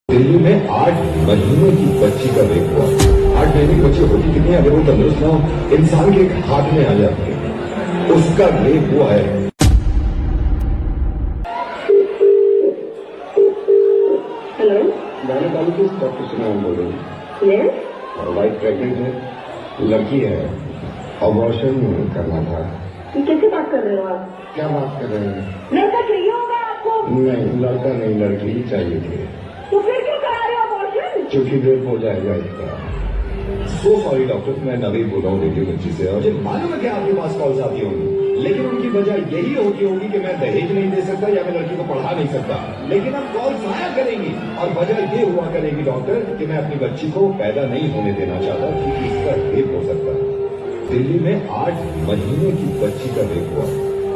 दिल्ली में 8 महीने की बच्ची का रेप हुआ। 8 महीने की बच्ची होती कितनी है? अगर वो तंदुरुस्त ना हो, इंसान के एक हाथ में आ जाती है। उसका रेप हुआ है। हेलो, गायनेकोलॉजिस्ट डॉक्टर सुनाम बोल रही हूँ। यस, और वाइफ प्रेग्नेंट है, लड़की है, अबॉर्शन करना था। ये कैसे बात कर रहे हो आप? क्या बात कर रहे हैं? लड़का चाहिए होगा आपको? नहीं, लड़का नहीं, लड़की ही चाहिए थी। तो फिर क्यों करा रहे हो अबॉर्शन? क्योंकि रेप हो जाएगा इसका। सो सॉरी डॉक्टर, मैं नवीन बोल रहा हूँ रेडियो मिर्ची से। और मुझे मालूम है कि आपके पास कॉल्स आती होंगी, लेकिन उनकी वजह यही होगी कि मैं दहेज नहीं दे सकता या मैं लड़की को पढ़ा नहीं सकता। लेकिन अब कॉल्स आया करेंगी और वजह ये हुआ करेगी डॉक्टर कि मैं अपनी बच्ची को पैदा नहीं होने देना चाहता क्योंकि इसका रेप हो सकता है। दिल्ली में 8 महीने की बच्ची का रेप हुआ।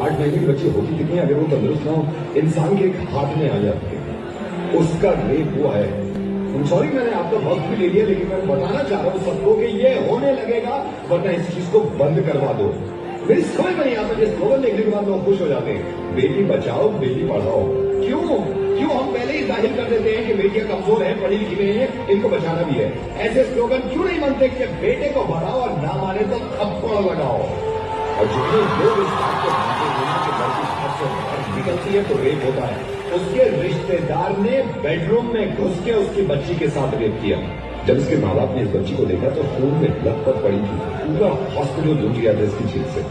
8 महीने की बच्ची होती कितनी है? अगर वो तंदुरुस्त ना हो, इंसान के एक हाथ में आ जाती है। उसका रेप हुआ है। सॉरी, मैंने आपका वक्त भी ले लिया, लेकिन मैं बताना चाह रहा हूँ सबको कि ये होने लगेगा, वरना इस चीज को बंद करवा दो। मेरी समझ में नहीं आता, जिस स्लोगन देखने के बाद लोग खुश हो जाते हैं, बेटी बचाओ बेटी पढ़ाओ। क्यों हम पहले ही जाहिर कर देते हैं कि बेटियां कमजोर हैं, पढ़ी लिखी नहीं है, इनको बचाना भी है। ऐसे स्लोगन क्यों नहीं बनते कि बेटे को बढ़ाओ और ना माने तो थप्पड़ लगाओ। और जितने लोग इस बात को मानते हैं कि लड़की हाथ से बाहर निकलती है तो रेप होता है, उसके रिश्तेदार ने बेडरूम में घुस के उसकी बच्ची के साथ रेप किया। जब इसके माँ बाप ने इस बच्ची को देखा तो खून में लथपथ पड़ी थी। पूरा हॉस्पिटल लूट लिया था इसकी चीज से।